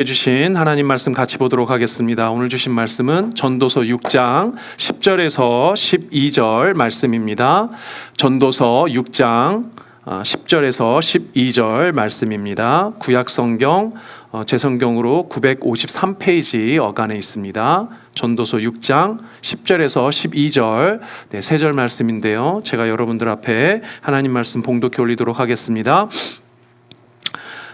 주신 하나님 말씀 같이 보도록 하겠습니다. 오늘 주신 말씀은 전도서 6장 10절에서 12절 말씀입니다. 전도서 6장 10절에서 12절 말씀입니다. 구약성경 제 성경으로 953페이지 어간에 있습니다. 전도서 6장 10절에서 12절 세 절 말씀인데요. 제가 여러분들 앞에 하나님 말씀 봉독해 올리도록 하겠습니다.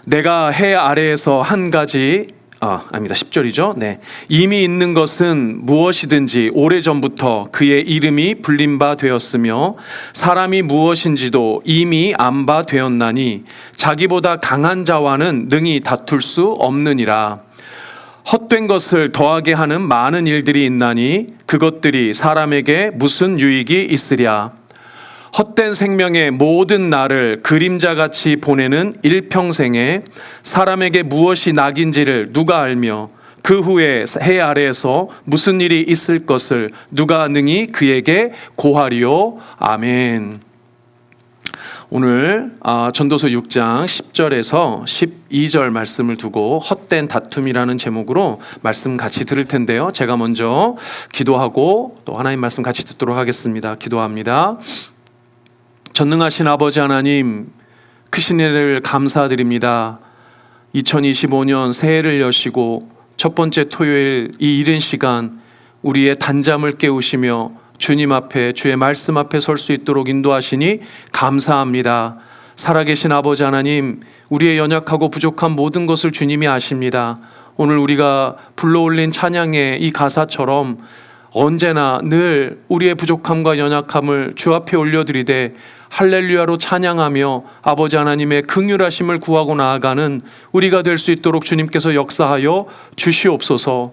내가 해 아래에서 한 가지 10절이죠. 네. 이미 있는 것은 무엇이든지 오래전부터 그의 이름이 불린 바 되었으며 사람이 무엇인지도 이미 안 바 되었나니 자기보다 강한 자와는 능히 다툴 수 없느니라. 헛된 것을 더하게 하는 많은 일들이 있나니 그것들이 사람에게 무슨 유익이 있으랴. 헛된 생명의 모든 날을 그림자같이 보내는 일평생에 사람에게 무엇이 낙인지를 누가 알며 그 후에 해 아래에서 무슨 일이 있을 것을 누가 능히 그에게 고하리요. 아멘. 오늘 전도서 6장 10절에서 12절 말씀을 두고 헛된 다툼이라는 제목으로 말씀 같이 들을 텐데요. 제가 먼저 기도하고 또 하나님 말씀 같이 듣도록 하겠습니다. 기도합니다. 전능하신 아버지 하나님, 크신 은혜를 감사드립니다. 2025년 새해를 여시고 첫 번째 토요일 이 이른 시간 우리의 단잠을 깨우시며 주님 앞에 주의 말씀 앞에 설 수 있도록 인도하시니 감사합니다. 살아계신 아버지 하나님, 우리의 연약하고 부족한 모든 것을 주님이 아십니다. 오늘 우리가 불러올린 찬양의 이 가사처럼 언제나 늘 우리의 부족함과 연약함을 주 앞에 올려드리되 할렐루야로 찬양하며 아버지 하나님의 긍휼하심을 구하고 나아가는 우리가 될 수 있도록 주님께서 역사하여 주시옵소서.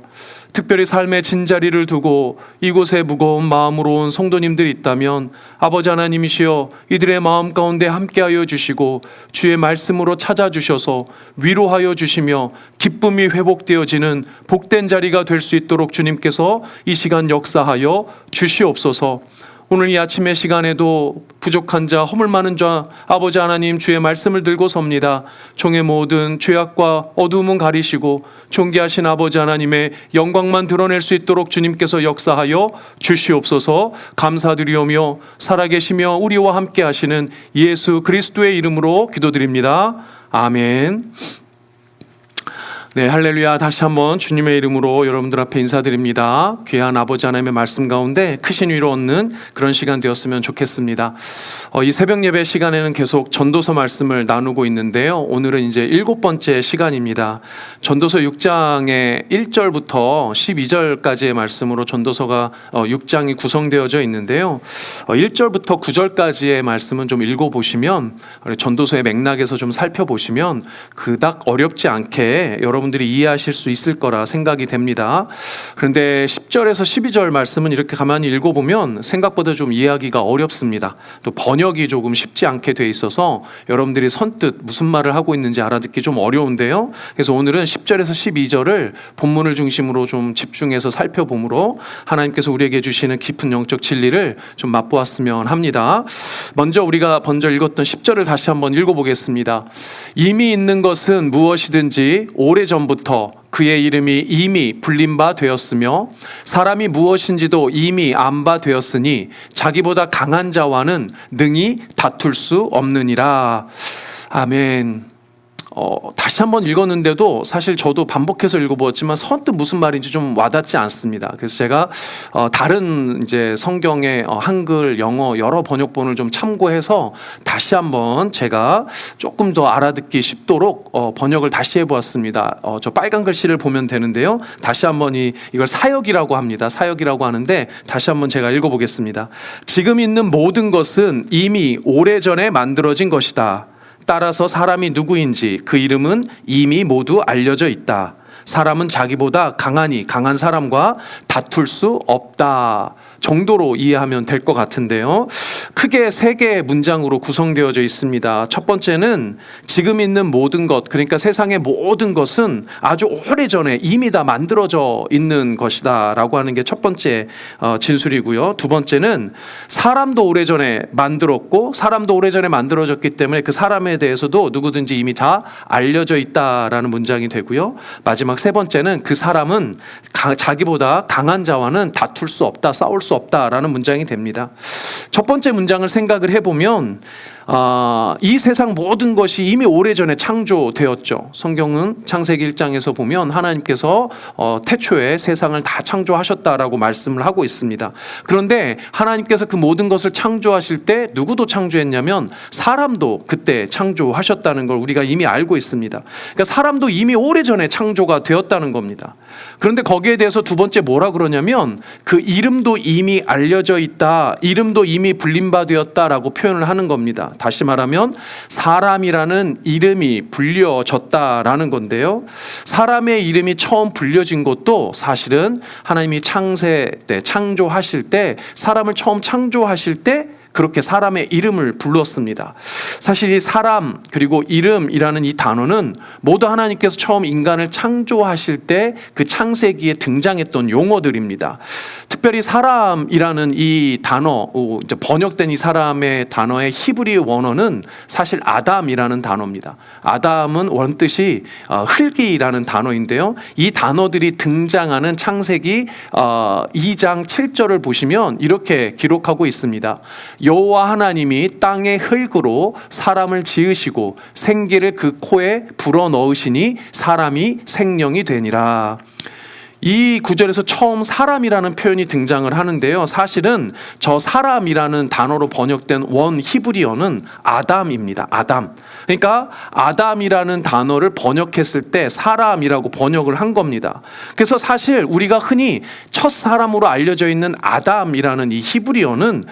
특별히 삶의 진자리를 두고 이곳에 무거운 마음으로 온 성도님들이 있다면 아버지 하나님이시여 이들의 마음 가운데 함께하여 주시고 주의 말씀으로 찾아주셔서 위로하여 주시며 기쁨이 회복되어지는 복된 자리가 될 수 있도록 주님께서 이 시간 역사하여 주시옵소서. 오늘 이 아침의 시간에도 부족한 자, 허물 많은 자, 아버지 하나님 주의 말씀을 들고 섭니다. 종의 모든 죄악과 어두움은 가리시고 존귀하신 아버지 하나님의 영광만 드러낼 수 있도록 주님께서 역사하여 주시옵소서. 감사드리오며 살아계시며 우리와 함께 하시는 예수 그리스도의 이름으로 기도드립니다. 아멘. 네, 할렐루야. 다시 한번 주님의 이름으로 여러분들 앞에 인사드립니다. 귀한 아버지 하나님의 말씀 가운데 크신 위로 얻는 그런 시간 되었으면 좋겠습니다. 이 새벽 예배 시간에는 계속 전도서 말씀을 나누고 있는데요. 오늘은 이제 7번째 시간입니다. 전도서 6장의 1절부터 12절까지의 말씀으로 전도서가 6장이 구성되어져 있는데요. 1절부터 9절까지의 말씀은 좀 읽어보시면 전도서의 맥락에서 좀 살펴보시면 그닥 어렵지 않게 여러분들이 이해하실 수 있을 거라 생각이 됩니다. 그런데 10절에서 12절 말씀은 이렇게 가만히 읽어보면 생각보다 좀 이해하기가 어렵습니다. 또 번역이 조금 쉽지 않게 돼 있어서 여러분들이 선뜻 무슨 말을 하고 있는지 알아듣기 좀 어려운데요. 그래서 오늘은 10절에서 12절을 본문을 중심으로 좀 집중해서 살펴보므로 하나님께서 우리에게 주시는 깊은 영적 진리를 좀 맛보았으면 합니다. 먼저 우리가 읽었던 10절을 다시 한번 읽어보겠습니다. 이미 있는 것은 무엇이든지 오래전부터 그의 이름이 이미 불린 바 되었으며 사람이 무엇인지도 이미 안 바 되었으니 자기보다 강한 자와는 능히 다툴 수 없느니라. 아멘. 다시 한번 읽었는데도 사실 저도 반복해서 읽어보았지만 선뜻 무슨 말인지 좀 와닿지 않습니다. 그래서 제가 다른 이제 성경의 한글, 영어 여러 번역본을 좀 참고해서 다시 한번 제가 조금 더 알아듣기 쉽도록 번역을 다시 해보았습니다. 저 빨간 글씨를 보면 되는데요. 다시 한번 이걸 사역이라고 합니다. 사역이라고 하는데 다시 한번 제가 읽어보겠습니다. 지금 있는 모든 것은 이미 오래전에 만들어진 것이다. 따라서 사람이 누구인지 그 이름은 이미 모두 알려져 있다. 사람은 자기보다 강한 사람과 다툴 수 없다. 정도로 이해하면 될 것 같은데요. 크게 3개의 문장으로 구성되어져 있습니다. 첫 번째는 지금 있는 모든 것, 그러니까 세상의 모든 것은 아주 오래전에 이미 다 만들어져 있는 것이다 라고 하는 게 첫 번째 진술이고요. 두 번째는 사람도 오래전에 만들었고 사람도 오래전에 만들어졌기 때문에 그 사람에 대해서도 누구든지 이미 다 알려져 있다라는 문장이 되고요. 마지막 세 번째는 그 사람은 자기보다 강한 자와는 다툴 수 없다, 싸울 수 없다라는 문장이 됩니다. 첫 번째 문장을 생각을 해보면 이 세상 모든 것이 이미 오래전에 창조되었죠. 성경은 창세기 1장에서 보면 하나님께서 태초에 세상을 다 창조하셨다라고 말씀을 하고 있습니다. 그런데 하나님께서 그 모든 것을 창조하실 때 누구도 창조했냐면 사람도 그때 창조하셨다는 걸 우리가 이미 알고 있습니다. 그러니까 사람도 이미 오래전에 창조가 되었다는 겁니다. 그런데 거기에 대해서 두 번째 뭐라 그러냐면 그 이름도 이미 알려져 있다, 이름도 이미 불린 바 되었다라고 표현을 하는 겁니다. 다시 말하면 사람이라는 이름이 불려졌다라는 건데요. 사람의 이름이 처음 불려진 것도 사실은 하나님이 창세 때 창조하실 때 사람을 처음 창조하실 때 그렇게 사람의 이름을 불렀습니다. 사실 이 사람 그리고 이름이라는 이 단어는 모두 하나님께서 처음 인간을 창조하실 때 그 창세기에 등장했던 용어들입니다. 특별히 사람이라는 이 단어, 이제 번역된 이 사람의 단어의 히브리 원어는 사실 아담이라는 단어입니다. 아담은 원뜻이 흙이라는 단어인데요. 이 단어들이 등장하는 창세기 2장 7절을 보시면 이렇게 기록하고 있습니다. 여호와 하나님이 땅의 흙으로 사람을 지으시고 생기를 그 코에 불어넣으시니 사람이 생명이 되니라. 이 구절에서 처음 사람이라는 표현이 등장을 하는데요. 사실은 저 사람이라는 단어로 번역된 원 히브리어는 아담입니다. 아담. 그러니까 아담이라는 단어를 번역했을 때 사람이라고 번역을 한 겁니다. 그래서 사실 우리가 흔히 첫 사람으로 알려져 있는 아담이라는 이 히브리어는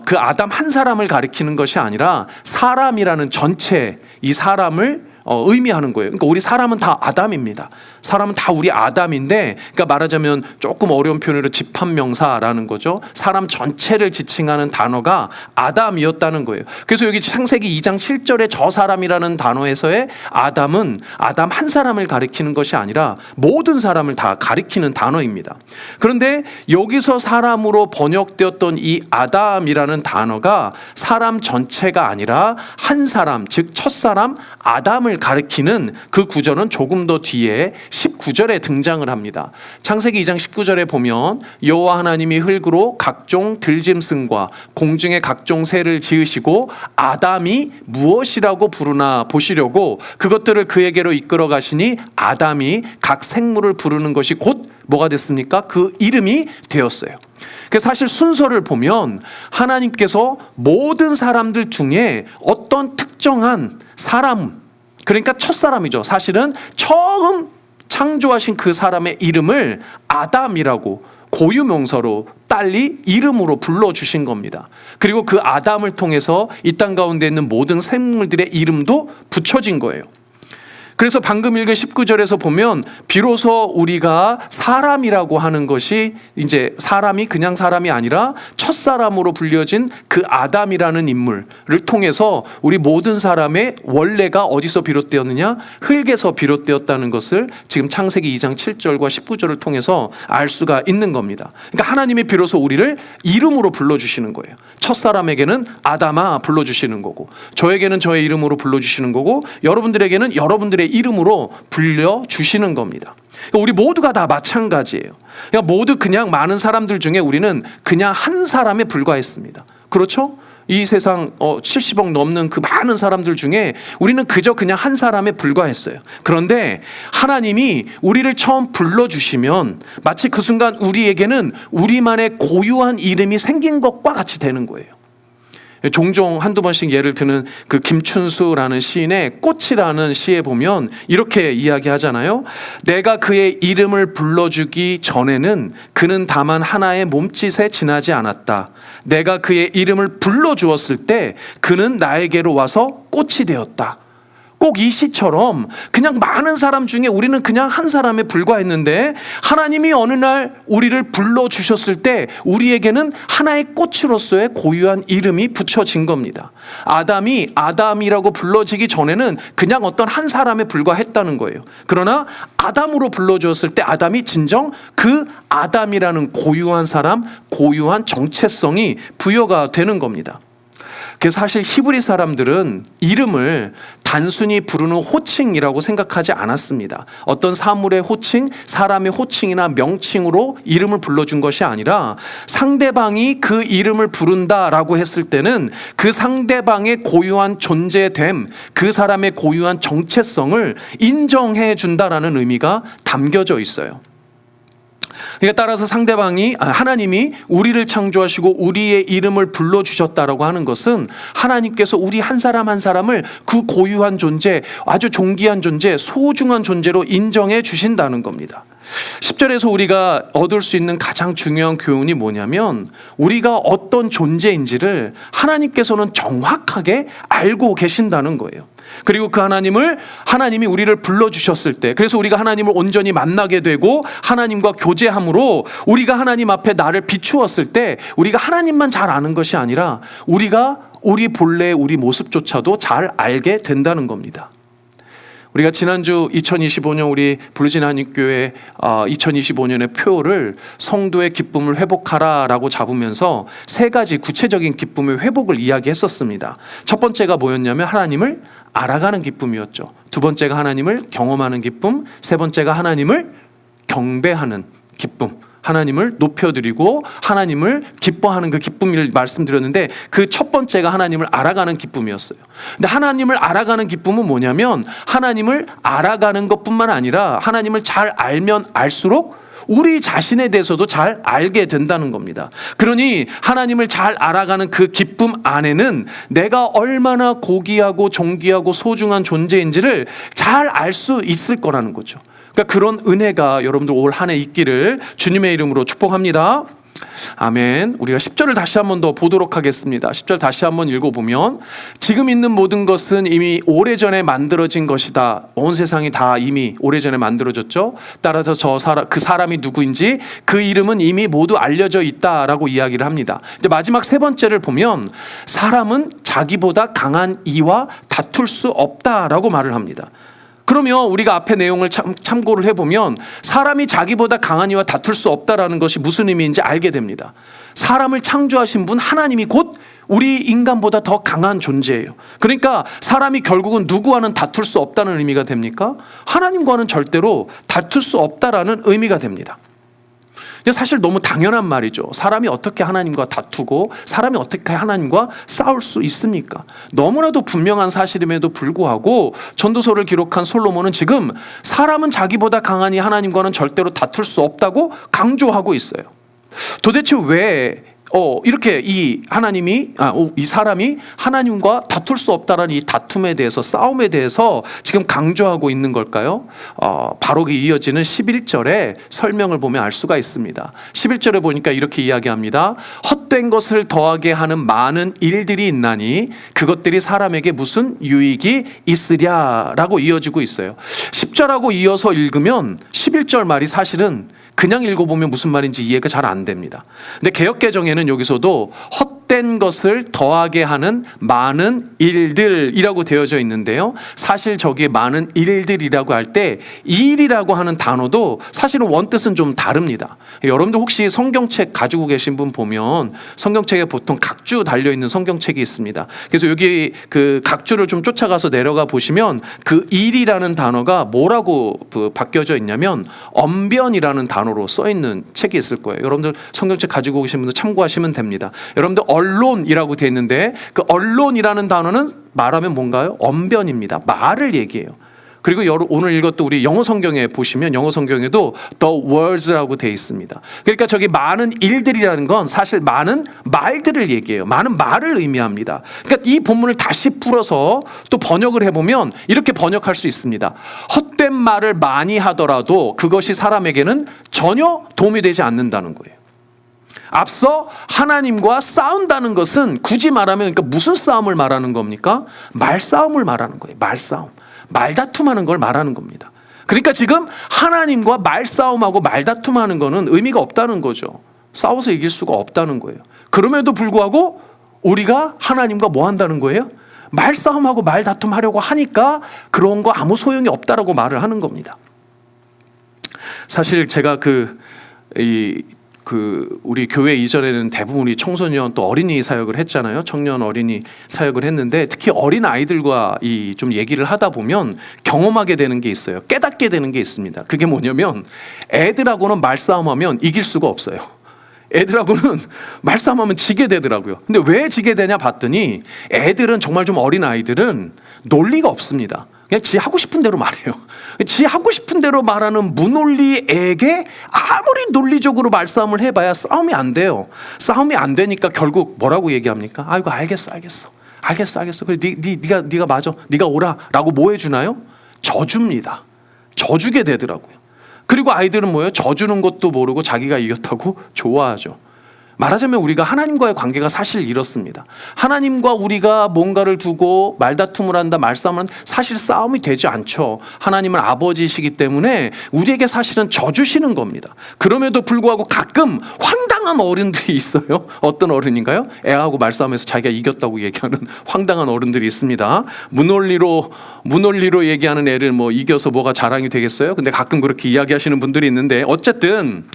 그 아담 한 사람을 가리키는 것이 아니라 사람이라는 전체 이 사람을 의미하는 거예요. 그러니까 우리 사람은 다 아담입니다. 사람은 다 우리 아담인데, 그러니까 말하자면 조금 어려운 표현으로 집합명사라는 거죠. 사람 전체를 지칭하는 단어가 아담이었다는 거예요. 그래서 여기 창세기 2장 7절에 저 사람이라는 단어에서의 아담은 아담 한 사람을 가리키는 것이 아니라 모든 사람을 다 가리키는 단어입니다. 그런데 여기서 사람으로 번역되었던 이 아담이라는 단어가 사람 전체가 아니라 한 사람, 즉 첫사람 아담을 가리키는 그 구절은 조금 더 뒤에 19절에 등장을 합니다. 창세기 2장 19절에 보면 여호와 하나님이 흙으로 각종 들짐승과 공중의 각종 새를 지으시고 아담이 무엇이라고 부르나 보시려고 그것들을 그에게로 이끌어 가시니 아담이 각 생물을 부르는 것이 곧 뭐가 됐습니까? 그 이름이 되었어요. 사실 순서를 보면 하나님께서 모든 사람들 중에 어떤 특정한 사람, 그러니까 첫사람이죠. 사실은 처음 창조하신 그 사람의 이름을 아담이라고 고유명사로 딸리 이름으로 불러주신 겁니다. 그리고 그 아담을 통해서 이 땅 가운데 있는 모든 생물들의 이름도 붙여진 거예요. 그래서 방금 읽은 19절에서 보면 비로소 우리가 사람이라고 하는 것이 이제 사람이 그냥 사람이 아니라 첫사람으로 불려진 그 아담이라는 인물을 통해서 우리 모든 사람의 원래가 어디서 비롯되었느냐? 흙에서 비롯되었다는 것을 지금 창세기 2장 7절과 19절을 통해서 알 수가 있는 겁니다. 그러니까 하나님이 비로소 우리를 이름으로 불러주시는 거예요. 첫사람에게는 아담아 불러주시는 거고, 저에게는 저의 이름으로 불러주시는 거고, 여러분들에게는 여러분들의 이름으로 불려주시는 겁니다. 그러니까 우리 모두가 다 마찬가지예요. 그러니까 모두 그냥 많은 사람들 중에 우리는 그냥 한 사람에 불과했습니다. 그렇죠? 이 세상 70억 넘는 그 많은 사람들 중에 우리는 그저 그냥 한 사람에 불과했어요. 그런데 하나님이 우리를 처음 불러주시면 마치 그 순간 우리에게는 우리만의 고유한 이름이 생긴 것과 같이 되는 거예요. 종종 한두 번씩 예를 드는 그 김춘수라는 시인의 꽃이라는 시에 보면 이렇게 이야기하잖아요. 내가 그의 이름을 불러주기 전에는 그는 다만 하나의 몸짓에 지나지 않았다. 내가 그의 이름을 불러주었을 때 그는 나에게로 와서 꽃이 되었다. 꼭 이 시처럼 그냥 많은 사람 중에 우리는 그냥 한 사람에 불과했는데 하나님이 어느 날 우리를 불러주셨을 때 우리에게는 하나의 꽃으로서의 고유한 이름이 붙여진 겁니다. 아담이 아담이라고 불러지기 전에는 그냥 어떤 한 사람에 불과했다는 거예요. 그러나 아담으로 불러주었을 때 아담이 진정 그 아담이라는 고유한 사람, 고유한 정체성이 부여가 되는 겁니다. 그래서 사실 히브리 사람들은 이름을 단순히 부르는 호칭이라고 생각하지 않았습니다. 어떤 사물의 호칭, 사람의 호칭이나 명칭으로 이름을 불러준 것이 아니라 상대방이 그 이름을 부른다라고 했을 때는 그 상대방의 고유한 존재됨, 그 사람의 고유한 정체성을 인정해 준다라는 의미가 담겨져 있어요. 그러니까 따라서 하나님이 우리를 창조하시고 우리의 이름을 불러주셨다라고 하는 것은 하나님께서 우리 한 사람 한 사람을 그 고유한 존재, 아주 존귀한 존재, 소중한 존재로 인정해 주신다는 겁니다. 10절에서 우리가 얻을 수 있는 가장 중요한 교훈이 뭐냐면 우리가 어떤 존재인지를 하나님께서는 정확하게 알고 계신다는 거예요. 그리고 그 하나님이 우리를 불러주셨을 때, 그래서 우리가 하나님을 온전히 만나게 되고 하나님과 교제함으로 우리가 하나님 앞에 나를 비추었을 때 우리가 하나님만 잘 아는 것이 아니라 우리가 우리 본래의 우리 모습조차도 잘 알게 된다는 겁니다. 우리가 지난주 2025년 우리 블루진 한인교회 2025년의 표를 성도의 기쁨을 회복하라라고 잡으면서 세 가지 구체적인 기쁨의 회복을 이야기했었습니다. 첫 번째가 뭐였냐면 하나님을 알아가는 기쁨이었죠. 두 번째가 하나님을 경험하는 기쁨, 세 번째가 하나님을 경배하는 기쁨. 하나님을 높여드리고 하나님을 기뻐하는 그 기쁨을 말씀드렸는데 그 첫 번째가 하나님을 알아가는 기쁨이었어요. 근데 하나님을 알아가는 기쁨은 뭐냐면 하나님을 알아가는 것뿐만 아니라 하나님을 잘 알면 알수록 우리 자신에 대해서도 잘 알게 된다는 겁니다. 그러니 하나님을 잘 알아가는 그 기쁨 안에는 내가 얼마나 고귀하고 존귀하고 소중한 존재인지를 잘 알 수 있을 거라는 거죠. 그러니까 그런 은혜가 여러분들 올 한 해 있기를 주님의 이름으로 축복합니다. 아멘. 우리가 10절을 다시 한번 더 보도록 하겠습니다. 10절 다시 한번 읽어보면 지금 있는 모든 것은 이미 오래전에 만들어진 것이다. 온 세상이 다 이미 오래전에 만들어졌죠. 따라서 그 사람이 누구인지 그 이름은 이미 모두 알려져 있다라고 이야기를 합니다. 이제 마지막 세 번째를 보면 사람은 자기보다 강한 이와 다툴 수 없다라고 말을 합니다. 그러면 우리가 앞에 내용을 참고를 해보면 사람이 자기보다 강한 이와 다툴 수 없다라는 것이 무슨 의미인지 알게 됩니다. 사람을 창조하신 분 하나님이 곧 우리 인간보다 더 강한 존재예요. 그러니까 사람이 결국은 누구와는 다툴 수 없다는 의미가 됩니까? 하나님과는 절대로 다툴 수 없다라는 의미가 됩니다. 사실 너무 당연한 말이죠. 사람이 어떻게 하나님과 다투고 사람이 어떻게 하나님과 싸울 수 있습니까? 너무나도 분명한 사실임에도 불구하고 전도서를 기록한 솔로몬은 지금 사람은 자기보다 강하니 하나님과는 절대로 다툴 수 없다고 강조하고 있어요. 도대체 왜 이렇게 이 사람이 하나님과 다툴 수 없다라는 이 다툼에 대해서 싸움에 대해서 지금 강조하고 있는 걸까요? 바로 이어지는 11절에 설명을 보면 알 수가 있습니다. 11절에 보니까 이렇게 이야기합니다. 헛된 것을 더하게 하는 많은 일들이 있나니 그것들이 사람에게 무슨 유익이 있으랴라고 이어지고 있어요. 10절하고 이어서 읽으면 11절 말이 사실은 그냥 읽어보면 무슨 말인지 이해가 잘 안 됩니다. 근데 개역개정에는 여기서도 헛된 것을 더하게 하는 많은 일들이라고 되어져 있는데요. 사실 저기에 많은 일들이라고 할 때 일이라고 하는 단어도 사실은 원뜻은 좀 다릅니다. 여러분들 혹시 성경책 가지고 계신 분 보면 성경책에 보통 각주 달려있는 성경책이 있습니다. 그래서 여기 그 각주를 좀 쫓아가서 내려가 보시면 그 일이라는 단어가 뭐라고 바뀌어져 있냐면 언변이라는 단어로 써 있는 책이 있을 거예요. 여러분들 성경책 가지고 계신 분들 참고하시면 됩니다. 여러분들 언론이라고 돼 있는데 그 언론이라는 단어는 말하면 뭔가요? 언변입니다. 말을 얘기해요. 그리고 오늘 읽었던 우리 영어 성경에 보시면 영어 성경에도 the words라고 돼 있습니다. 그러니까 저기 많은 일들이라는 건 사실 많은 말들을 얘기해요. 많은 말을 의미합니다. 그러니까 이 본문을 다시 풀어서 또 번역을 해보면 이렇게 번역할 수 있습니다. 헛된 말을 많이 하더라도 그것이 사람에게는 전혀 도움이 되지 않는다는 거예요. 앞서 하나님과 싸운다는 것은 굳이 말하면 그러니까 무슨 싸움을 말하는 겁니까? 말싸움을 말하는 거예요. 말싸움. 말다툼하는 걸 말하는 겁니다. 그러니까 지금 하나님과 말싸움하고 말다툼하는 거는 의미가 없다는 거죠. 싸워서 이길 수가 없다는 거예요. 그럼에도 불구하고 우리가 하나님과 뭐 한다는 거예요? 말싸움하고 말다툼하려고 하니까 그런 거 아무 소용이 없다라고 말을 하는 겁니다. 사실 제가 우리 교회 이전에는 대부분이 청소년 또 어린이 사역을 했잖아요. 청년 어린이 사역을 했는데 특히 어린 아이들과 좀 얘기를 하다 보면 경험하게 되는 게 있어요. 깨닫게 되는 게 있습니다. 그게 뭐냐면 애들하고는 말싸움하면 이길 수가 없어요. 애들하고는 말싸움하면 지게 되더라고요. 근데 왜 지게 되냐 봤더니 애들은 정말 좀 어린 아이들은 논리가 없습니다. 그냥 지 하고 싶은 대로 말해요. 지 하고 싶은 대로 말하는 무논리에게 아무리 논리적으로 말싸움을 해봐야 싸움이 안 돼요. 싸움이 안 되니까 결국 뭐라고 얘기합니까? 아이고 알겠어. 그래 네가 맞아. 네가 오라라고 뭐 해주나요? 져줍니다. 져주게 되더라고요. 그리고 아이들은 뭐예요? 져주는 것도 모르고 자기가 이겼다고 좋아하죠. 말하자면 우리가 하나님과의 관계가 사실 이렇습니다. 하나님과 우리가 뭔가를 두고 말다툼을 한다, 말싸움을 한다, 사실 싸움이 되지 않죠. 하나님은 아버지이시기 때문에 우리에게 사실은 져주시는 겁니다. 그럼에도 불구하고 가끔 황당한 어른들이 있어요. 어떤 어른인가요? 애하고 말싸움에서 자기가 이겼다고 얘기하는 황당한 어른들이 있습니다. 무논리로 얘기하는 애를 뭐 이겨서 뭐가 자랑이 되겠어요? 근데 가끔 그렇게 이야기하시는 분들이 있는데 어쨌든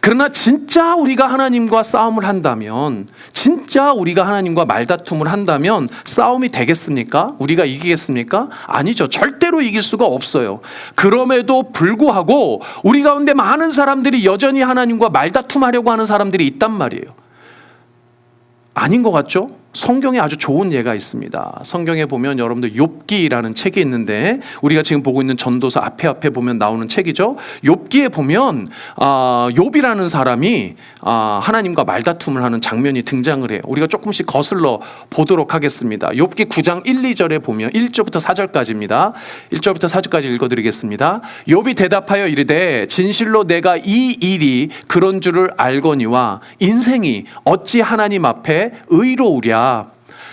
그러나 진짜 우리가 하나님과 싸움을 한다면, 진짜 우리가 하나님과 말다툼을 한다면 싸움이 되겠습니까? 우리가 이기겠습니까? 아니죠. 절대로 이길 수가 없어요. 그럼에도 불구하고 우리 가운데 많은 사람들이 여전히 하나님과 말다툼하려고 하는 사람들이 있단 말이에요. 아닌 것 같죠? 성경에 아주 좋은 예가 있습니다. 성경에 보면 여러분들 욥기라는 책이 있는데 우리가 지금 보고 있는 전도서 앞에 보면 나오는 책이죠. 욥기에 보면 욥이라는 사람이 하나님과 말다툼을 하는 장면이 등장을 해요. 우리가 조금씩 거슬러 보도록 하겠습니다. 욥기 9장 1, 2절에 보면 1절부터 4절까지입니다. 1절부터 4절까지 읽어드리겠습니다. 욥이 대답하여 이르되 진실로 내가 이 일이 그런 줄을 알거니와 인생이 어찌 하나님 앞에 의로우랴.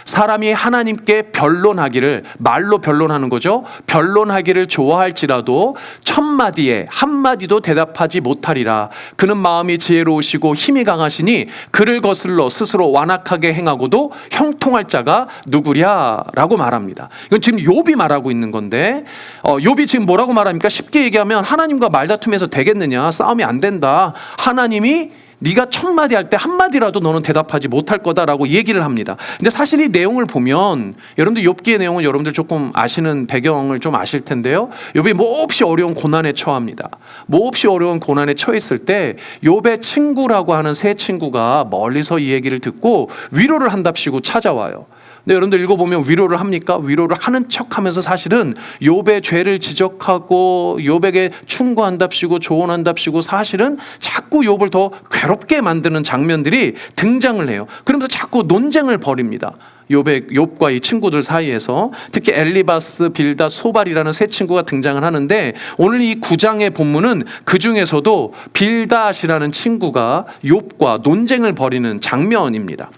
사람이 하나님께 변론하기를, 말로 변론하는 거죠. 변론하기를 좋아할지라도 천마디에 한마디도 대답하지 못하리라. 그는 마음이 지혜로우시고 힘이 강하시니 그를 거슬러 스스로 완악하게 행하고도 형통할 자가 누구랴 라고 말합니다. 이건 지금 욥이 말하고 있는 건데 욥이 지금 뭐라고 말합니까? 쉽게 얘기하면 하나님과 말다툼해서 되겠느냐? 싸움이 안 된다. 하나님이 네가 천마디 할 때 한마디라도 너는 대답하지 못할 거다라고 얘기를 합니다. 근데 사실 이 내용을 보면 여러분들 욥기의 내용은 여러분들 조금 아시는 배경을 좀 아실 텐데요. 욥이 몹시 어려운 고난에 처합니다. 몹시 어려운 고난에 처했을 때 욥의 친구라고 하는 세 친구가 멀리서 이 얘기를 듣고 위로를 한답시고 찾아와요. 근데 여러분들 읽어보면 위로를 합니까? 위로를 하는 척하면서 사실은 욥의 죄를 지적하고 욥에게 충고한답시고 조언한답시고 사실은 자꾸 욥을 더 괴롭게 만드는 장면들이 등장을 해요. 그러면서 자꾸 논쟁을 벌입니다. 욥과 이 친구들 사이에서 특히 엘리바스, 빌닷, 소발이라는 세 친구가 등장을 하는데 오늘 이 9장의 본문은 그 중에서도 빌닷이라는 친구가 욥과 논쟁을 벌이는 장면입니다.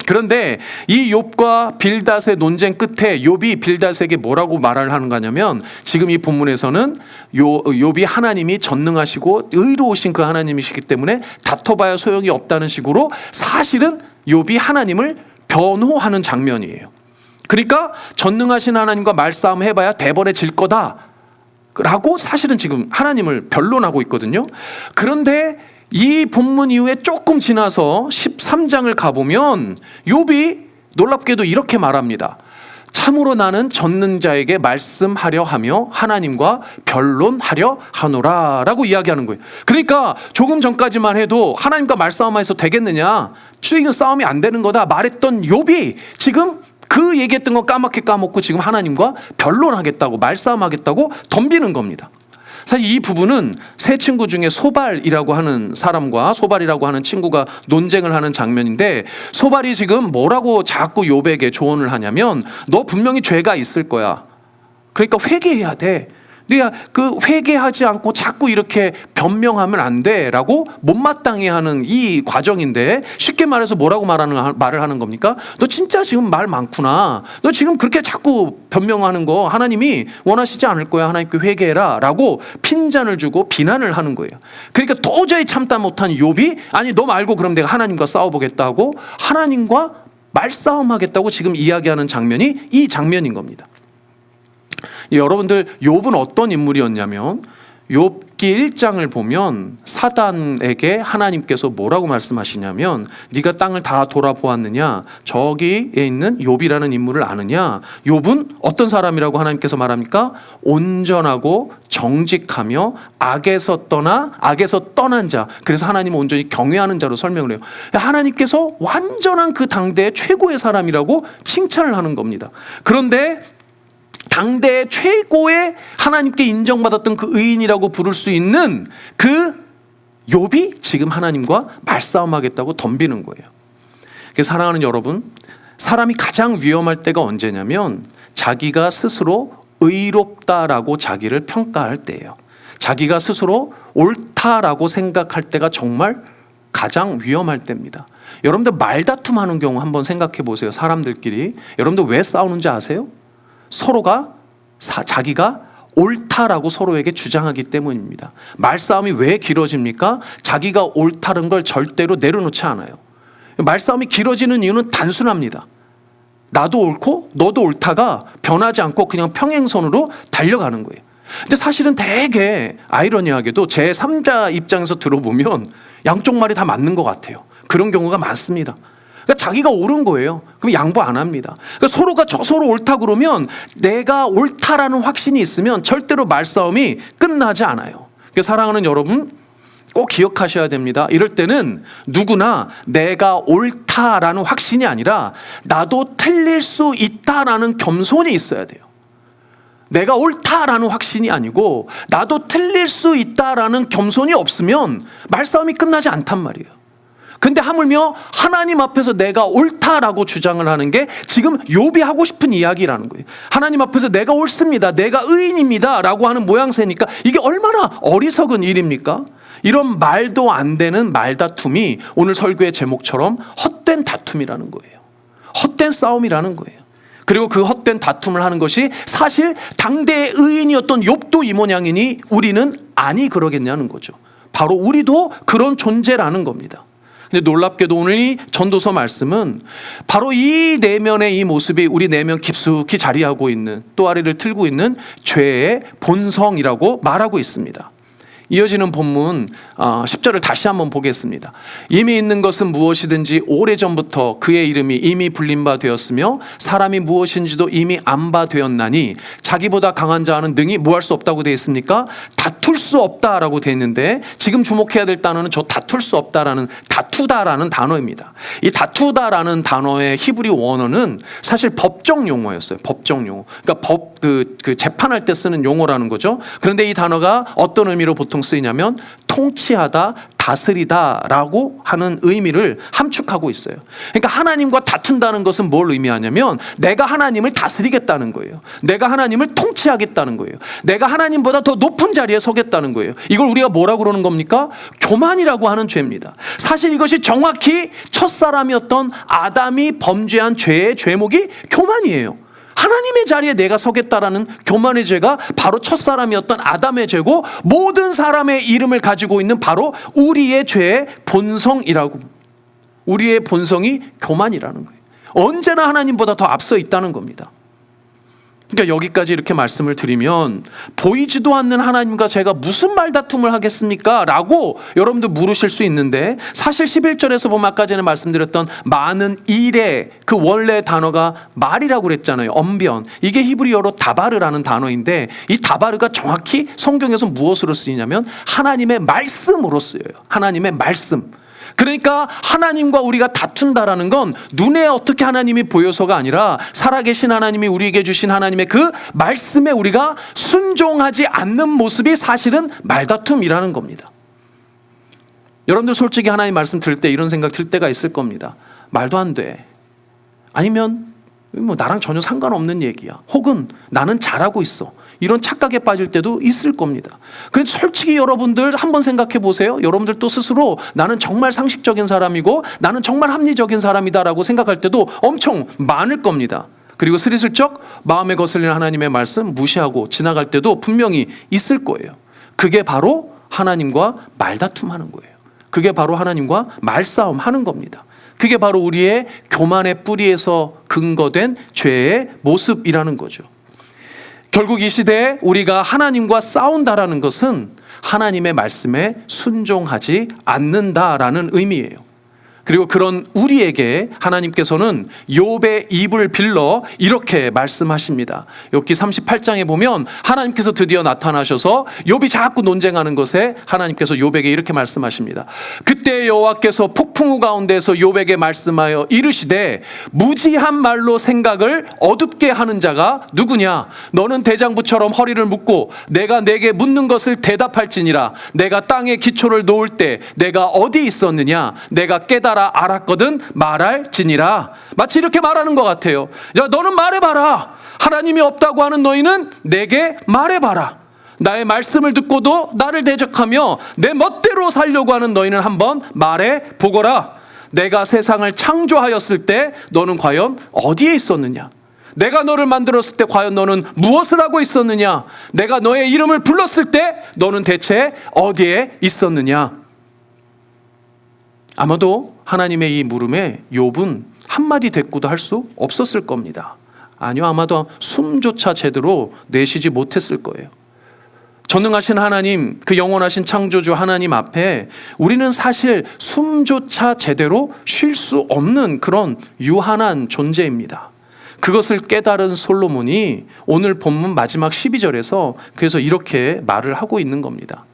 그런데 이 욥과 빌닷의 논쟁 끝에 욥이 빌닷에게 뭐라고 말을 하는 거냐면 지금 이 본문에서는 욥이 하나님이 전능하시고 의로우신 그 하나님이시기 때문에 다퉈봐야 소용이 없다는 식으로 사실은 욥이 하나님을 변호하는 장면이에요. 그러니까 전능하신 하나님과 말싸움 해봐야 대번에 질 거다 라고 사실은 지금 하나님을 변론하고 있거든요. 그런데 이 본문 이후에 조금 지나서 13장을 가보면 욥이 놀랍게도 이렇게 말합니다. 참으로 나는 전능자에게 말씀하려 하며 하나님과 변론하려 하노라 라고 이야기하는 거예요. 그러니까 조금 전까지만 해도 하나님과 말싸움해서 되겠느냐, 이건 싸움이 안 되는 거다 말했던 욥이 지금 그 얘기했던 거 까맣게 까먹고 지금 하나님과 변론하겠다고 말싸움하겠다고 덤비는 겁니다. 사실 이 부분은 세 친구 중에 소발이라고 하는 사람과 소발이라고 하는 친구가 논쟁을 하는 장면인데 소발이 지금 뭐라고 자꾸 욥에게 조언을 하냐면 너 분명히 죄가 있을 거야. 그러니까 회개해야 돼. 네가 그 회개하지 않고 자꾸 이렇게 변명하면 안 돼라고 못마땅해 하는 이 과정인데, 쉽게 말해서 뭐라고 말을 하는 겁니까? 너 진짜 지금 말 많구나. 너 지금 그렇게 자꾸 변명하는 거 하나님이 원하시지 않을 거야. 하나님께 회개해라 라고 핀잔을 주고 비난을 하는 거예요. 그러니까 도저히 참다 못한 욥이, 아니 너 말고 그럼 내가 하나님과 싸워보겠다고 하나님과 말싸움하겠다고 지금 이야기하는 장면이 이 장면인 겁니다. 여러분들, 욥은 어떤 인물이었냐면, 욥기 1장을 보면 사단에게 하나님께서 뭐라고 말씀하시냐면, 네가 땅을 다 돌아보았느냐, 저기에 있는 욥이라는 인물을 아느냐. 욥은 어떤 사람이라고 하나님께서 말합니까? 온전하고 정직하며 악에서 떠난 자. 그래서 하나님은 온전히 경외하는 자로 설명을 해요. 하나님께서 완전한 그 당대의 최고의 사람이라고 칭찬을 하는 겁니다. 그런데 당대 최고의 하나님께 인정받았던 그 의인이라고 부를 수 있는 그 욥이 지금 하나님과 말싸움하겠다고 덤비는 거예요. 그래서 사랑하는 여러분, 사람이 가장 위험할 때가 언제냐면 자기가 스스로 의롭다라고 자기를 평가할 때예요. 자기가 스스로 옳다라고 생각할 때가 정말 가장 위험할 때입니다. 여러분들 말다툼하는 경우 한번 생각해 보세요. 사람들끼리. 여러분들 왜 싸우는지 아세요? 서로가 자기가 옳다라고 서로에게 주장하기 때문입니다. 말싸움이 왜 길어집니까? 자기가 옳다는 걸 절대로 내려놓지 않아요. 말싸움이 길어지는 이유는 단순합니다. 나도 옳고 너도 옳다가 변하지 않고 그냥 평행선으로 달려가는 거예요. 근데 사실은 되게 아이러니하게도 제3자 입장에서 들어보면 양쪽 말이 다 맞는 것 같아요. 그런 경우가 많습니다. 그러니까 자기가 옳은 거예요. 그럼 양보 안 합니다. 그러니까 서로가 서로 옳다 그러면, 내가 옳다라는 확신이 있으면 절대로 말싸움이 끝나지 않아요. 그러니까 사랑하는 여러분, 꼭 기억하셔야 됩니다. 이럴 때는 누구나 내가 옳다라는 확신이 아니라 나도 틀릴 수 있다라는 겸손이 있어야 돼요. 내가 옳다라는 확신이 아니고 나도 틀릴 수 있다라는 겸손이 없으면 말싸움이 끝나지 않단 말이에요. 근데 하물며 하나님 앞에서 내가 옳다라고 주장을 하는 게 지금 욥이 하고 싶은 이야기라는 거예요. 하나님 앞에서 내가 옳습니다, 내가 의인입니다 라고 하는 모양새니까 이게 얼마나 어리석은 일입니까? 이런 말도 안 되는 말다툼이 오늘 설교의 제목처럼 헛된 다툼이라는 거예요. 헛된 싸움이라는 거예요. 그리고 그 헛된 다툼을 하는 것이 사실 당대의 의인이었던 욥도 이 모양이니 우리는 아니 그러겠냐는 거죠. 바로 우리도 그런 존재라는 겁니다. 근데 놀랍게도 오늘 이 전도서 말씀은 바로 이 내면의 이 모습이 우리 내면 깊숙이 자리하고 있는, 또아리를 틀고 있는 죄의 본성이라고 말하고 있습니다. 이어지는 본문 10절을 다시 한번 보겠습니다. 이미 있는 것은 무엇이든지 오래전부터 그의 이름이 이미 불린 바 되었으며 사람이 무엇인지도 이미 안 바 되었나니 자기보다 강한 자는 능히 뭐 할 수 없다고 되어 있습니까? 다툴 수 없다라고 되어 있는데, 지금 주목해야 될 단어는 저 다툴 수 없다라는, 다투다라는 단어입니다. 이 다투다라는 단어의 히브리 원어는 사실 법정 용어였어요. 법정 용어. 그러니까 그 재판할 때 쓰는 용어라는 거죠. 그런데 이 단어가 어떤 의미로 보통 쓰이냐면 통치하다, 다스리다라고 하는 의미를 함축하고 있어요. 그러니까 하나님과 다툰다는 것은 뭘 의미하냐면 내가 하나님을 다스리겠다는 거예요. 내가 하나님을 통치하겠다는 거예요. 내가 하나님보다 더 높은 자리에 서겠다는 거예요. 이걸 우리가 뭐라고 그러는 겁니까? 교만이라고 하는 죄입니다. 사실 이것이 정확히 첫사람이었던 아담이 범죄한 죄의 죄목이 교만이에요. 하나님의 자리에 내가 서겠다라는 교만의 죄가 바로 첫사람이었던 아담의 죄고, 모든 사람의 이름을 가지고 있는 바로 우리의 죄의 본성이라고, 우리의 본성이 교만이라는 거예요. 언제나 하나님보다 더 앞서 있다는 겁니다. 그러니까 여기까지 이렇게 말씀을 드리면, 보이지도 않는 하나님과 제가 무슨 말다툼을 하겠습니까? 라고 여러분들 물으실 수 있는데, 사실 11절에서 보면 아까 전에 말씀드렸던 많은 일의 그 원래 단어가 말이라고 그랬잖아요. 언변. 이게 히브리어로 다바르라는 단어인데, 이 다바르가 정확히 성경에서 무엇으로 쓰이냐면 하나님의 말씀으로 쓰여요. 하나님의 말씀. 그러니까 하나님과 우리가 다툰다라는 건 눈에 어떻게 하나님이 보여서가 아니라 살아계신 하나님이 우리에게 주신 하나님의 그 말씀에 우리가 순종하지 않는 모습이 사실은 말다툼이라는 겁니다. 여러분들 솔직히 하나님 말씀 들을 때 이런 생각 들 때가 있을 겁니다. 말도 안 돼. 아니면 뭐 나랑 전혀 상관없는 얘기야. 혹은 나는 잘하고 있어. 이런 착각에 빠질 때도 있을 겁니다. 그런데 솔직히 여러분들 한번 생각해 보세요. 여러분들 또 스스로 나는 정말 상식적인 사람이고 나는 정말 합리적인 사람이다라고 생각할 때도 엄청 많을 겁니다. 그리고 스리슬쩍 마음에 거슬리는 하나님의 말씀 무시하고 지나갈 때도 분명히 있을 거예요. 그게 바로 하나님과 말다툼하는 거예요. 그게 바로 하나님과 말싸움 하는 겁니다. 그게 바로 우리의 교만의 뿌리에서 근거된 죄의 모습이라는 거죠. 결국 이 시대에 우리가 하나님과 싸운다라는 것은 하나님의 말씀에 순종하지 않는다라는 의미예요. 그리고 그런 우리에게 하나님께서는 욥의 입을 빌러 이렇게 말씀하십니다. 욥기 38장에 보면 하나님께서 드디어 나타나셔서 욥이 자꾸 논쟁하는 것에 하나님께서 욥에게 이렇게 말씀하십니다. 그때 여호와께서 폭풍우 가운데서 욥에게 말씀하여 이르시되 무지한 말로 생각을 어둡게 하는 자가 누구냐? 너는 대장부처럼 허리를 묶고 내가 내게 묻는 것을 대답할지니라. 내가 땅에 기초를 놓을 때 내가 어디 있었느냐? 내가 깨달아 알았거든 말할지니라. 마치 이렇게 말하는 것 같아요. 야, 너는 말해봐라. 하나님이 없다고 하는 너희는 내게 말해봐라. 나의 말씀을 듣고도 나를 대적하며 내 멋대로 살려고 하는 너희는 한번 말해보거라. 내가 세상을 창조하였을 때 너는 과연 어디에 있었느냐? 내가 너를 만들었을 때 과연 너는 무엇을 하고 있었느냐? 내가 너의 이름을 불렀을 때 너는 대체 어디에 있었느냐? 아마도 하나님의 이 물음에 욥은 한마디 대꾸도 할 수 없었을 겁니다. 아니요, 아마도 숨조차 제대로 내쉬지 못했을 거예요. 전능하신 하나님, 그 영원하신 창조주 하나님 앞에 우리는 사실 숨조차 제대로 쉴 수 없는 그런 유한한 존재입니다. 그것을 깨달은 솔로몬이 오늘 본문 마지막 12절에서 그래서 이렇게 말을 하고 있는 겁니다.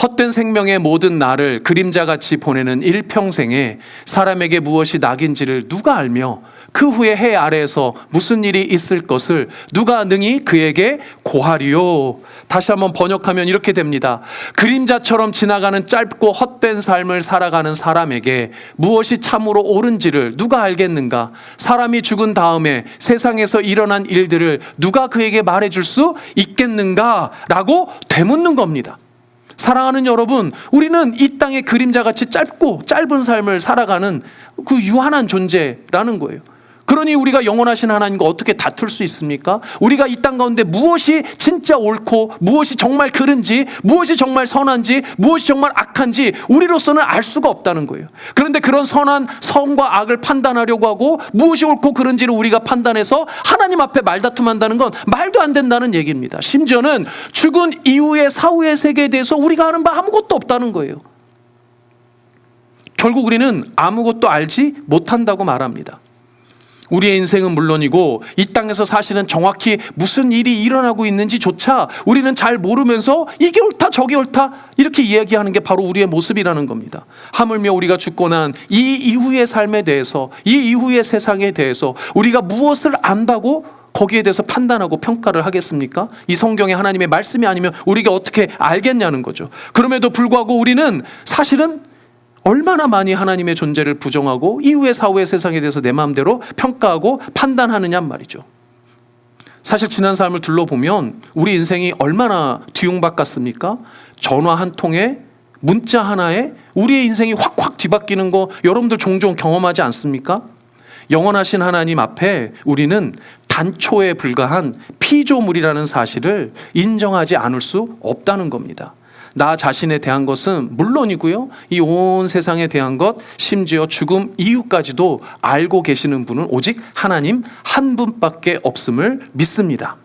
헛된 생명의 모든 날을 그림자같이 보내는 일평생에 사람에게 무엇이 낙인지를 누가 알며 그 후에 해 아래에서 무슨 일이 있을 것을 누가 능히 그에게 고하리요. 다시 한번 번역하면 이렇게 됩니다. 그림자처럼 지나가는 짧고 헛된 삶을 살아가는 사람에게 무엇이 참으로 옳은지를 누가 알겠는가? 사람이 죽은 다음에 세상에서 일어난 일들을 누가 그에게 말해줄 수 있겠는가? 라고 되묻는 겁니다. 사랑하는 여러분, 우리는 이 땅의 그림자같이 짧고 짧은 삶을 살아가는 그 유한한 존재라는 거예요. 그러니 우리가 영원하신 하나님과 어떻게 다툴 수 있습니까? 우리가 이 땅 가운데 무엇이 진짜 옳고 무엇이 정말 그른지, 무엇이 정말 선한지, 무엇이 정말 악한지 우리로서는 알 수가 없다는 거예요. 그런데 그런 선과 악을 판단하려고 하고 무엇이 옳고 그른지를 우리가 판단해서 하나님 앞에 말다툼한다는 건 말도 안 된다는 얘기입니다. 심지어는 죽은 이후의 사후의 세계에 대해서 우리가 아는 바 아무것도 없다는 거예요. 결국 우리는 아무것도 알지 못한다고 말합니다. 우리의 인생은 물론이고 이 땅에서 사실은 정확히 무슨 일이 일어나고 있는지조차 우리는 잘 모르면서 이게 옳다 저게 옳다 이렇게 이야기하는 게 바로 우리의 모습이라는 겁니다. 하물며 우리가 죽고 난 이 이후의 삶에 대해서, 이 이후의 세상에 대해서 우리가 무엇을 안다고 거기에 대해서 판단하고 평가를 하겠습니까? 이 성경에 하나님의 말씀이 아니면 우리가 어떻게 알겠냐는 거죠. 그럼에도 불구하고 우리는 사실은 얼마나 많이 하나님의 존재를 부정하고 이후의 사후의 세상에 대해서 내 마음대로 평가하고 판단하느냐 말이죠. 사실 지난 삶을 둘러보면 우리 인생이 얼마나 뒤웅박 같습니까? 전화 한 통에, 문자 하나에 우리의 인생이 확확 뒤바뀌는 거 여러분들 종종 경험하지 않습니까? 영원하신 하나님 앞에 우리는 단초에 불과한 피조물이라는 사실을 인정하지 않을 수 없다는 겁니다. 나 자신에 대한 것은 물론이고요, 이 온 세상에 대한 것, 심지어 죽음 이후까지도 알고 계시는 분은 오직 하나님 한 분밖에 없음을 믿습니다.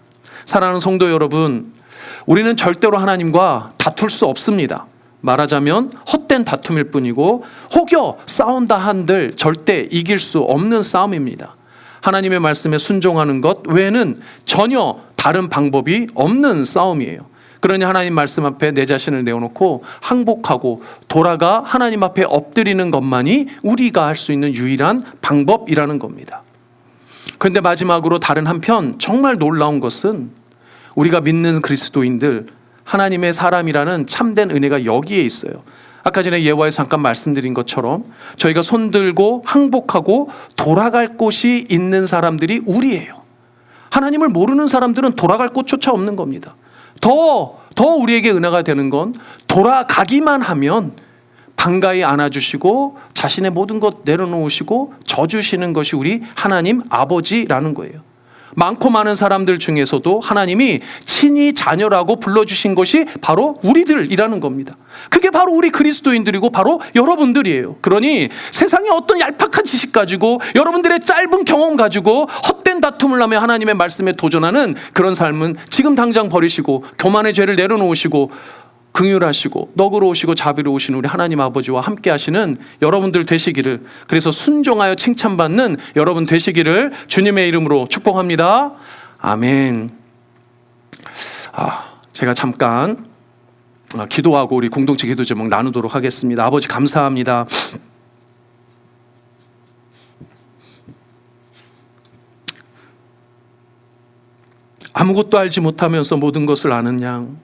사랑하는 성도 여러분, 우리는 절대로 하나님과 다툴 수 없습니다. 말하자면 헛된 다툼일 뿐이고 혹여 싸운다 한들 절대 이길 수 없는 싸움입니다. 하나님의 말씀에 순종하는 것 외에는 전혀 다른 방법이 없는 싸움이에요. 그러니 하나님 말씀 앞에 내 자신을 내어놓고 항복하고 돌아가 하나님 앞에 엎드리는 것만이 우리가 할 수 있는 유일한 방법이라는 겁니다. 그런데 마지막으로 다른 한편 정말 놀라운 것은 우리가 믿는 그리스도인들, 하나님의 사람이라는 참된 은혜가 여기에 있어요. 아까 전에 예화에서 잠깐 말씀드린 것처럼 저희가 손들고 항복하고 돌아갈 곳이 있는 사람들이 우리예요. 하나님을 모르는 사람들은 돌아갈 곳조차 없는 겁니다. 더 우리에게 은혜가 되는 건 돌아가기만 하면 반가이 안아주시고 자신의 모든 것 내려놓으시고 져주시는 것이 우리 하나님 아버지라는 거예요. 많고 많은 사람들 중에서도 하나님이 친히 자녀라고 불러주신 것이 바로 우리들이라는 겁니다. 그게 바로 우리 그리스도인들이고 바로 여러분들이에요. 그러니 세상에 어떤 얄팍한 지식 가지고 여러분들의 짧은 경험 가지고 헛된 다툼을 하며 하나님의 말씀에 도전하는 그런 삶은 지금 당장 버리시고 교만의 죄를 내려놓으시고 긍휼하시고 너그러우시고 자비로우신 우리 하나님 아버지와 함께 하시는 여러분들 되시기를, 그래서 순종하여 칭찬받는 여러분 되시기를 주님의 이름으로 축복합니다. 아멘. 제가 잠깐 기도하고 우리 공동체 기도 제목 나누도록 하겠습니다. 아버지 감사합니다. 아무것도 알지 못하면서 모든 것을 아는 양,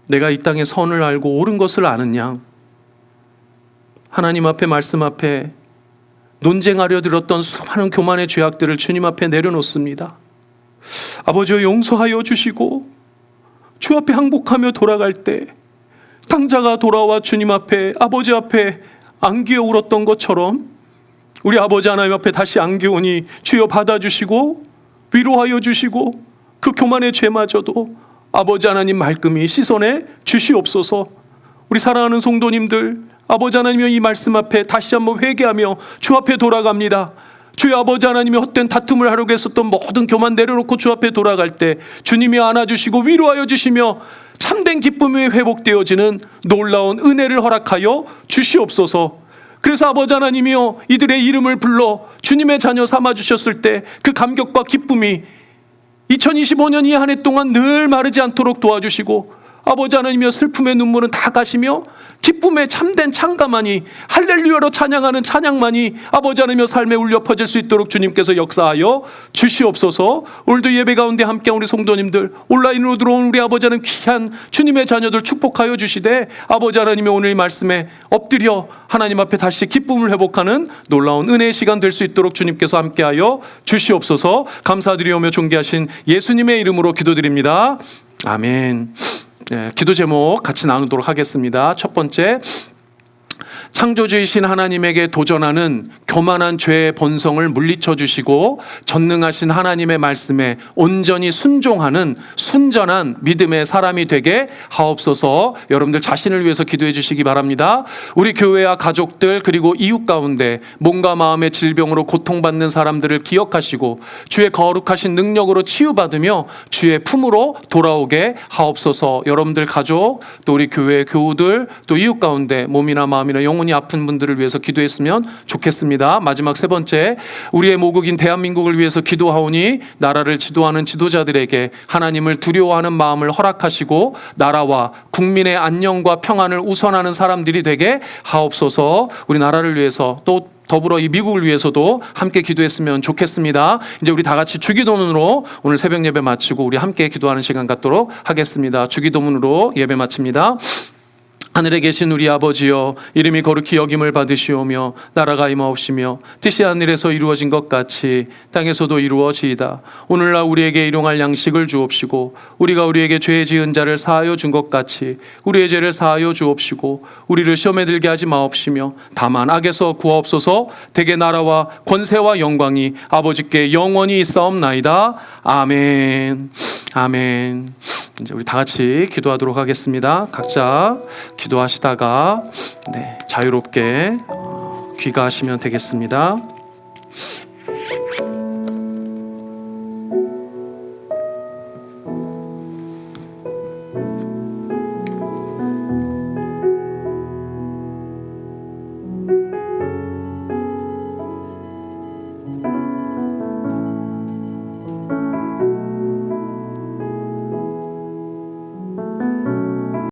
내가 이 땅의 선을 알고 옳은 것을 아는 양, 하나님 앞에 말씀 앞에 논쟁하려 들었던 수많은 교만의 죄악들을 주님 앞에 내려놓습니다. 아버지여 용서하여 주시고 주 앞에 항복하며 돌아갈 때 당자가 돌아와 주님 앞에 아버지 앞에 안기어 울었던 것처럼 우리 아버지 하나님 앞에 다시 안기오니 주여 받아주시고 위로하여 주시고 그 교만의 죄마저도 아버지 하나님 말끔히 씻어내 주시옵소서. 우리 사랑하는 성도님들, 아버지 하나님의 이 말씀 앞에 다시 한번 회개하며 주 앞에 돌아갑니다. 주의 아버지 하나님이 헛된 다툼을 하려고 했었던 모든 교만 내려놓고 주 앞에 돌아갈 때 주님이 안아주시고 위로하여 주시며 참된 기쁨이 회복되어지는 놀라운 은혜를 허락하여 주시옵소서. 그래서 아버지 하나님이여 이들의 이름을 불러 주님의 자녀 삼아주셨을 때 그 감격과 기쁨이 2025년 이 한 해 동안 늘 마르지 않도록 도와주시고 아버지 하나님이여 슬픔의 눈물은 다 가시며 기쁨의 참된 찬가만이 할렐루야로 찬양하는 찬양만이 아버지 하나님이여 삶에 울려 퍼질 수 있도록 주님께서 역사하여 주시옵소서. 오늘도 예배 가운데 함께한 우리 성도님들, 온라인으로 들어온 우리 아버지 하나님 귀한 주님의 자녀들 축복하여 주시되 아버지 하나님의 오늘 이 말씀에 엎드려 하나님 앞에 다시 기쁨을 회복하는 놀라운 은혜의 시간 될 수 있도록 주님께서 함께하여 주시옵소서. 감사드리오며 존귀하신 예수님의 이름으로 기도드립니다. 아멘. 네, 기도 제목 같이 나누도록 하겠습니다. 첫 번째, 창조주이신 하나님에게 도전하는 교만한 죄의 본성을 물리쳐 주시고 전능하신 하나님의 말씀에 온전히 순종하는 순전한 믿음의 사람이 되게 하옵소서. 여러분들 자신을 위해서 기도해 주시기 바랍니다. 우리 교회와 가족들 그리고 이웃 가운데 몸과 마음의 질병으로 고통받는 사람들을 기억하시고 주의 거룩하신 능력으로 치유받으며 주의 품으로 돌아오게 하옵소서. 여러분들 가족 또 우리 교회 교우들 또 이웃 가운데 몸이나 마음이나 영혼이 아픈 분들을 위해서 기도했으면 좋겠습니다. 마지막 세 번째, 우리의 모국인 대한민국을 위해서 기도하오니 나라를 지도하는 지도자들에게 하나님을 두려워하는 마음을 허락하시고 나라와 국민의 안녕과 평안을 우선하는 사람들이 되게 하옵소서. 우리 나라를 위해서 또 더불어 이 미국을 위해서도 함께 기도했으면 좋겠습니다. 이제 우리 다 같이 주기도문으로 오늘 새벽 예배 마치고 우리 함께 기도하는 시간 갖도록 하겠습니다. 주기도문으로 예배 마칩니다. 하늘에 계신 우리 아버지여, 이름이 거룩히 여김을 받으시오며 나라가 임하옵시며 뜻이 하늘에서 이루어진 것 같이 땅에서도 이루어지이다. 오늘날 우리에게 일용할 양식을 주옵시고 우리가 우리에게 죄 지은 자를 사하여 준 것 같이 우리의 죄를 사하여 주옵시고 우리를 시험에 들게 하지 마옵시며 다만 악에서 구하옵소서. 대개 나라와 권세와 영광이 아버지께 영원히 있사옵나이다. 아멘. 아멘. 이제 우리 다 같이 기도하도록 하겠습니다. 각자 기도하시다가 자유롭게 귀가하시면 되겠습니다.